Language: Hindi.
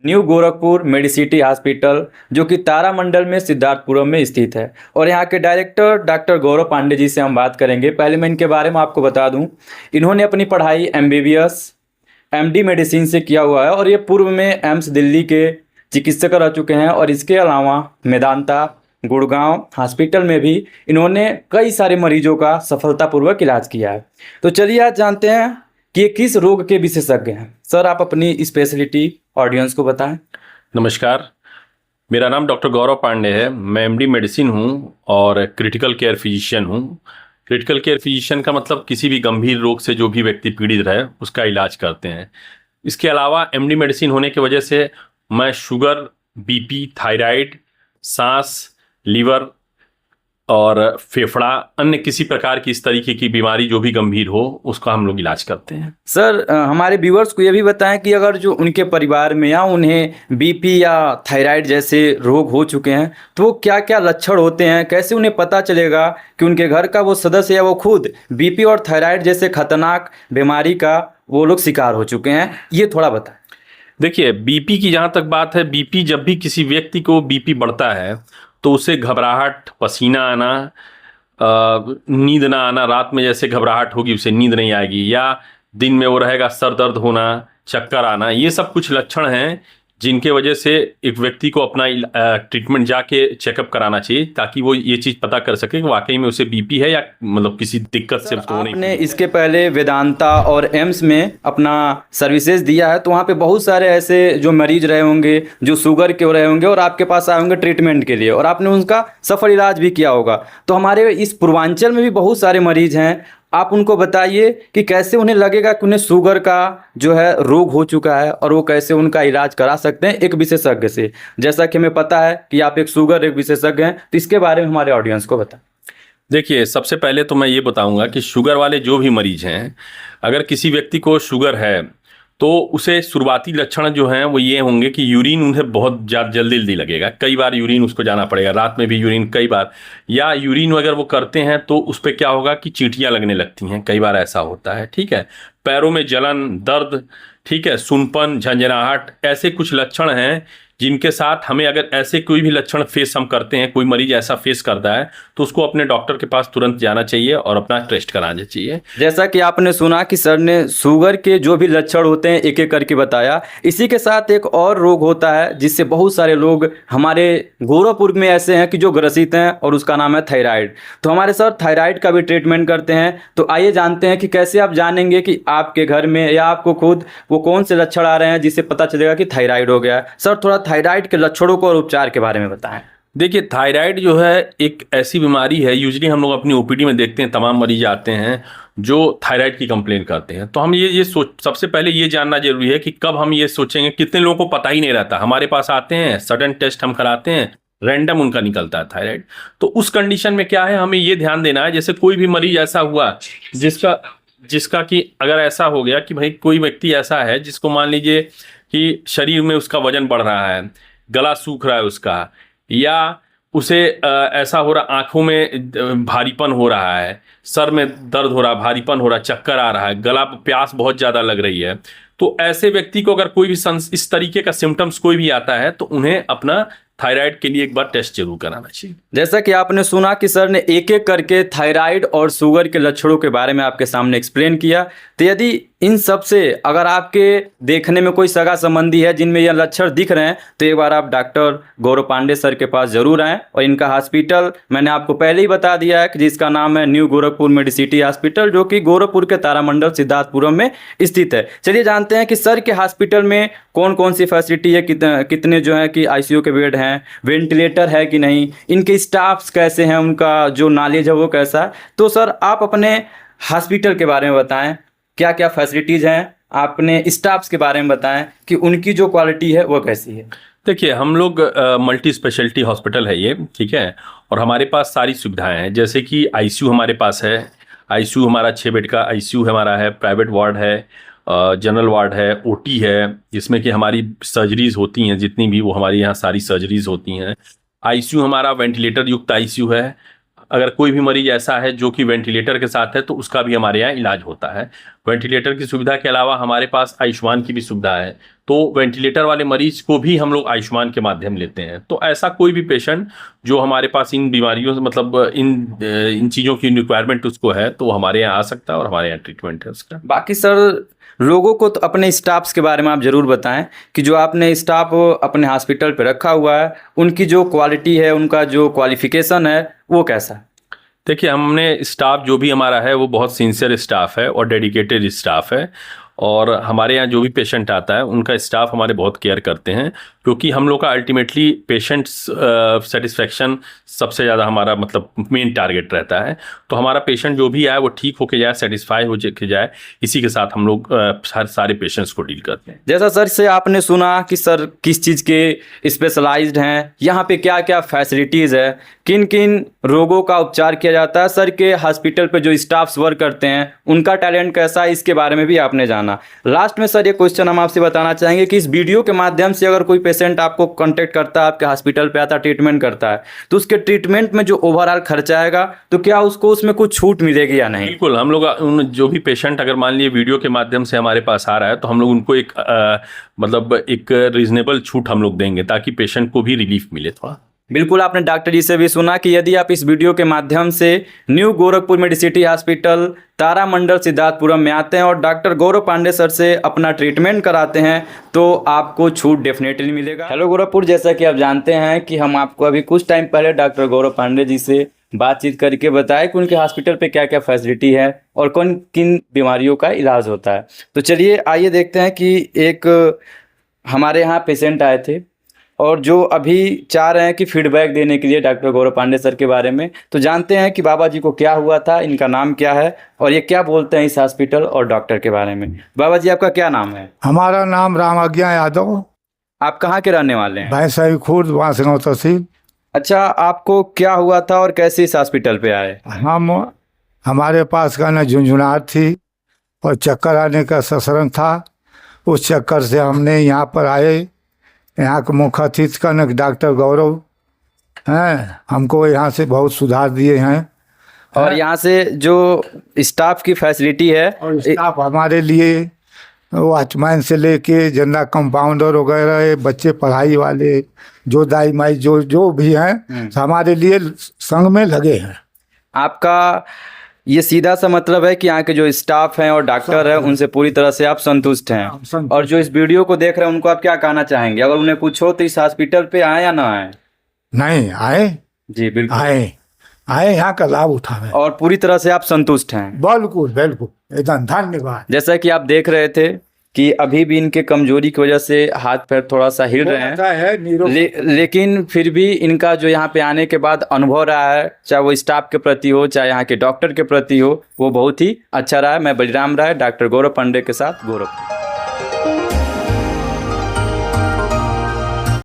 न्यू गोरखपुर मेडिसिटी हॉस्पिटल जो कि तारामंडल में सिद्धार्थपुरम में स्थित है। और यहाँ के डायरेक्टर डॉक्टर गौरव पांडे जी से हम बात करेंगे। पहले मैं इनके बारे में आपको बता दूं, इन्होंने अपनी पढ़ाई MBBS MD मेडिसिन से किया हुआ है और ये पूर्व में एम्स दिल्ली के चिकित्सक रह चुके हैं। और इसके अलावा मेदांता गुड़गांव हॉस्पिटल में भी इन्होंने कई सारे मरीजों का सफलतापूर्वक इलाज किया है। तो चलिए आज जानते हैं कि ये किस रोग के विशेषज्ञ हैं। सर, आप अपनी स्पेशलिटी ऑडियंस को बताएं। नमस्कार, मेरा नाम डॉक्टर गौरव पांडे है। मैं MD मेडिसिन हूँ और क्रिटिकल केयर फिजिशियन हूँ। क्रिटिकल केयर फिजिशियन का मतलब किसी भी गंभीर रोग से जो भी व्यक्ति पीड़ित रहे उसका इलाज करते हैं। इसके अलावा MD मेडिसिन होने की वजह से मैं शुगर, BP, थायराइड, सांस, लीवर और फेफड़ा, अन्य किसी प्रकार की इस तरीके की बीमारी जो भी गंभीर हो उसका हम लोग इलाज करते हैं। सर, हमारे व्यूअर्स को ये भी बताएं कि अगर जो उनके परिवार में या उन्हें BP या थायराइड जैसे रोग हो चुके हैं तो वो क्या क्या लक्षण होते हैं, कैसे उन्हें पता चलेगा कि उनके घर का वो सदस्य या वो खुद BP और थायराइड जैसे खतरनाक बीमारी का वो लोग शिकार हो चुके हैं, ये थोड़ा बताएं। देखिए, BP की जहाँ तक बात है, BP जब भी किसी व्यक्ति को BP बढ़ता है तो उसे घबराहट, पसीना आना, नींद ना आना, रात में जैसे घबराहट होगी उसे नींद नहीं आएगी, या दिन में वो रहेगा सर दर्द होना, चक्कर आना, ये सब कुछ लक्षण हैं जिनके वजह से एक व्यक्ति को अपना ट्रीटमेंट जाके चेकअप कराना चाहिए ताकि वो ये चीज़ पता कर सके कि वाकई में उसे BP है या मतलब किसी दिक्कत से उसको नहीं। आपने इसके पहले वेदांता और एम्स में अपना सर्विसेज दिया है, तो वहाँ पे बहुत सारे ऐसे जो मरीज रहे होंगे जो शुगर के रहे होंगे और आपके पास आए होंगे ट्रीटमेंट के लिए और आपने उनका सफल इलाज भी किया होगा। तो हमारे इस पूर्वांचल में भी बहुत सारे मरीज हैं, आप उनको बताइए कि कैसे उन्हें लगेगा कि उन्हें शुगर का जो है रोग हो चुका है और वो कैसे उनका इलाज करा सकते हैं एक विशेषज्ञ से। जैसा कि हमें पता है कि आप एक शुगर एक विशेषज्ञ हैं, तो इसके बारे में हमारे ऑडियंस को बताएं। देखिए, सबसे पहले तो मैं ये बताऊंगा कि शुगर वाले जो भी मरीज हैं, अगर किसी व्यक्ति को शुगर है तो उसे शुरुआती लक्षण जो हैं वो ये होंगे कि यूरिन उन्हें बहुत ज़्यादा जल्दी लगेगा, कई बार यूरिन उसको जाना पड़ेगा, रात में भी यूरिन कई बार, या यूरिन अगर वो करते हैं तो उस पर क्या होगा कि चींटियाँ लगने लगती हैं, कई बार ऐसा होता है। ठीक है, पैरों में जलन, दर्द, ठीक है, सूनपन, झंझनाहट, ऐसे कुछ लक्षण हैं जिनके साथ हमें अगर ऐसे कोई भी लक्षण फेस हम करते हैं, कोई मरीज ऐसा फेस करता है तो उसको अपने डॉक्टर के पास तुरंत जाना चाहिए और अपना टेस्ट कराना चाहिए। जैसा कि आपने सुना कि सर ने शुगर के जो भी लक्षण होते हैं एक एक करके बताया। इसी के साथ एक और रोग होता है जिससे बहुत सारे लोग हमारे गोरखपुर में ऐसे हैं कि जो ग्रसित हैं और उसका नाम है थायराइड। तो हमारे सर थायराइड का भी ट्रीटमेंट करते हैं। तो आइए जानते हैं कि कैसे आप जानेंगे कि आपके घर में या आपको खुद वो कौन से लक्षण आ रहे हैं जिससे पता चलेगा कि थायराइड हो गया है। सर, थोड़ा थायराइड के लक्षणों को और उपचार के बारे में बताएं। देखिए, थायराइड जो है एक ऐसी बीमारी है, यूजली हम लोग अपनी OPD में देखते हैं, तमाम मरीज आते हैं जो थायराइड की कंप्लेन करते हैं। तो हम ये सबसे पहले ये जानना जरूरी है कि कब हम ये सोचेंगे। कितने लोगों को पता ही नहीं रहता, हमारे पास आते हैं, सडन टेस्ट हम कराते हैं, रैंडम उनका निकलता है थायराइड। तो उस कंडीशन में क्या है, हमें ये ध्यान देना है, जैसे कोई भी मरीज ऐसा हुआ जिसका कि अगर ऐसा हो गया कि भाई कोई व्यक्ति ऐसा है जिसको मान लीजिए कि शरीर में उसका वजन बढ़ रहा है, गला सूख रहा है उसका, या उसे ऐसा हो रहा, आंखों में भारीपन हो रहा है, सर में दर्द हो रहा, भारीपन हो रहा, चक्कर आ रहा है, गला प्यास बहुत ज़्यादा लग रही है, तो ऐसे व्यक्ति को अगर कोई भी इस तरीके का सिम्टम्स कोई भी आता है तो उन्हें अपना थायराइड के लिए एक बार टेस्ट जरूर कराना चाहिए। जैसा कि आपने सुना कि सर ने एक एक करके थायराइड और शुगर के लक्षणों के बारे में आपके सामने एक्सप्लेन किया। तो यदि इन सब से अगर आपके देखने में कोई सगा संबंधी है जिनमें यह लक्षण दिख रहे हैं तो एक बार आप डॉक्टर गौरव पांडे सर के पास जरूर आएँ। और इनका हॉस्पिटल मैंने आपको पहले ही बता दिया है कि जिसका नाम है न्यू गोरखपुर मेडिसिटी हॉस्पिटल, जो कि गोरखपुर के तारामंडल सिद्धार्थपुरम में स्थित है। चलिए जानते हैं कि सर के हॉस्पिटल में कौन कौन सी फैसिलिटी है, कितने जो है कि ICU के बेड हैं, वेंटिलेटर है कि नहीं, इनके स्टाफ्स कैसे हैं, उनका जो नॉलेज है वो कैसा है। तो सर आप अपने हॉस्पिटल के बारे में बताएं, क्या क्या फैसिलिटीज़ हैं, आपने स्टाफ्स के बारे में बताएं कि उनकी जो क्वालिटी है वो कैसी है। देखिए, हम लोग मल्टी स्पेशलिटी हॉस्पिटल है ये, ठीक है, और हमारे पास सारी सुविधाएं हैं। जैसे कि ICU हमारे पास है, ICU हमारा 6 बेड का ICU हमारा है, प्राइवेट वार्ड है, जनरल वार्ड है, OT है, जिसमें कि हमारी सर्जरीज होती हैं, जितनी भी वो हमारे यहाँ सारी सर्जरीज होती हैं। ICU हमारा वेंटिलेटर युक्त ICU है, अगर कोई भी मरीज ऐसा है जो कि वेंटिलेटर के साथ है तो उसका भी हमारे यहाँ इलाज होता है। वेंटिलेटर की सुविधा के अलावा हमारे पास आयुष्मान की भी सुविधा है, तो वेंटिलेटर वाले मरीज को भी हम लोग आयुष्मान के माध्यम लेते हैं। तो ऐसा कोई भी पेशेंट जो हमारे पास इन बीमारियों से मतलब इन चीज़ों की रिक्वायरमेंट उसको है तो वो हमारे यहाँ आ सकता है और हमारे यहाँ ट्रीटमेंट है उसका। बाकी सर लोगों को तो अपने स्टाफ्स के बारे में आप ज़रूर बताएं कि जो आपने स्टाफ अपने हॉस्पिटल पे रखा हुआ है उनकी जो क्वालिटी है, उनका जो क्वालिफिकेशन है वो कैसा है? देखिए, हमने स्टाफ जो भी हमारा है वो बहुत सिंसियर स्टाफ है और डेडिकेटेड स्टाफ है, और हमारे यहाँ जो भी पेशेंट आता है उनका स्टाफ हमारे बहुत केयर करते हैं, क्योंकि हम लोग का अल्टीमेटली पेशेंट्स सेटिस्फेक्शन सबसे ज़्यादा हमारा मतलब मेन टारगेट रहता है। तो हमारा पेशेंट जो भी आए वो ठीक होके जाए, सेटिस्फाई हो के जाए, इसी के साथ हम लोग सारे पेशेंट्स को डील करते हैं। जैसा सर से आपने सुना कि सर किस चीज़ के स्पेशलाइज्ड हैं, यहाँ पे क्या क्या फैसिलिटीज़ है, किन किन रोगों का उपचार किया जाता है, सर के हॉस्पिटल पे जो स्टाफ्स वर्क करते हैं उनका टैलेंट कैसा है, इसके बारे में भी आपने जाना। लास्ट में सर ये क्वेश्चन हम आपसे बताना चाहेंगे कि इस वीडियो के माध्यम से अगर कोई पेशेंट आपको कांटेक्ट करता है, आपके हॉस्पिटल पे आता है, ट्रीटमेंट करता है, तो उसके ट्रीटमेंट में जो ओवरऑल खर्चा आएगा तो क्या उसको उसमें कुछ छूट मिलेगी या नहीं? बिल्कुल, हम लोग उन जो भी पेशेंट अगर मान लीजिए वीडियो के माध्यम से हमारे पास आ रहा है तो हम लोग उनको एक मतलब एक रीजनेबल छूट हम लोग देंगे ताकि पेशेंट को भी रिलीफ मिले थोड़ा। बिल्कुल, आपने डॉक्टर जी से भी सुना कि यदि आप इस वीडियो के माध्यम से न्यू गोरखपुर मेडिसिटी हॉस्पिटल तारामंडल सिद्धार्थपुरम में आते हैं और डॉक्टर गौरव पांडे सर से अपना ट्रीटमेंट कराते हैं तो आपको छूट डेफिनेटली मिलेगा। हेलो गोरखपुर, जैसा कि आप जानते हैं कि हम आपको अभी कुछ टाइम पहले डॉक्टर गौरव पांडे जी से बातचीत करके बताया कि उनके हॉस्पिटल पे क्या क्या फैसिलिटी है और कौन किन बीमारियों का इलाज होता है। तो चलिए आइए देखते हैं कि एक हमारे यहाँ पेशेंट आए थे और जो अभी चाह रहे हैं कि फीडबैक देने के लिए डॉक्टर गौरव पांडे सर के बारे में, तो जानते हैं कि बाबा जी को क्या हुआ था, इनका नाम क्या है और ये क्या बोलते हैं इस हॉस्पिटल और डॉक्टर के बारे में। बाबा जी, आपका क्या नाम है? हमारा नाम राम आज्ञा यादव। आप कहाँ के रहने वाले हैं? भैंसाई खुर्द, बांसगांव तहसील। अच्छा, आपको क्या हुआ था और कैसे इस हॉस्पिटल पे आए? हमारे पास का न झुंझुनाहट थी और चक्कर आने का ससरन था। उस चक्कर से हमने यहाँ पर आए। यहाँ के मुख्य अतिथि का न डॉक्टर गौरव हैं, हमको यहाँ से बहुत सुधार दिए हैं। और यहाँ से जो स्टाफ की फैसिलिटी है, और स्टाफ हमारे लिए वॉचमैन से लेके जनरल कंपाउंडर वगैरह, बच्चे पढ़ाई वाले, जो दाई माई जो भी हैं हमारे लिए संग में लगे हैं। आपका ये सीधा सा मतलब है कि यहाँ के जो स्टाफ हैं और डॉक्टर हैं उनसे पूरी तरह से आप संतुष्ट हैं। और जो इस वीडियो को देख रहे हैं उनको आप क्या कहना चाहेंगे? अगर उन्हें कुछ हो तो इस हॉस्पिटल पे आए या ना आए? नहीं आए? जी बिल्कुल आए यहाँ का लाभ उठावे। और पूरी तरह से आप संतुष्ट हैं? बिल्कुल बिल्कुल, एकदम धन्यवाद। जैसा कि आप देख रहे थे कि अभी भी इनके कमजोरी की वजह से हाथ पैर थोड़ा सा हिल रहे हैं, लेकिन फिर भी इनका जो यहाँ पे आने के बाद अनुभव रहा है, चाहे वो स्टाफ के प्रति हो चाहे यहाँ के डॉक्टर के प्रति हो, वो बहुत ही अच्छा रहा है। मैं बलिराम राय, डॉक्टर गौरव पांडे के साथ, गोरखपुर।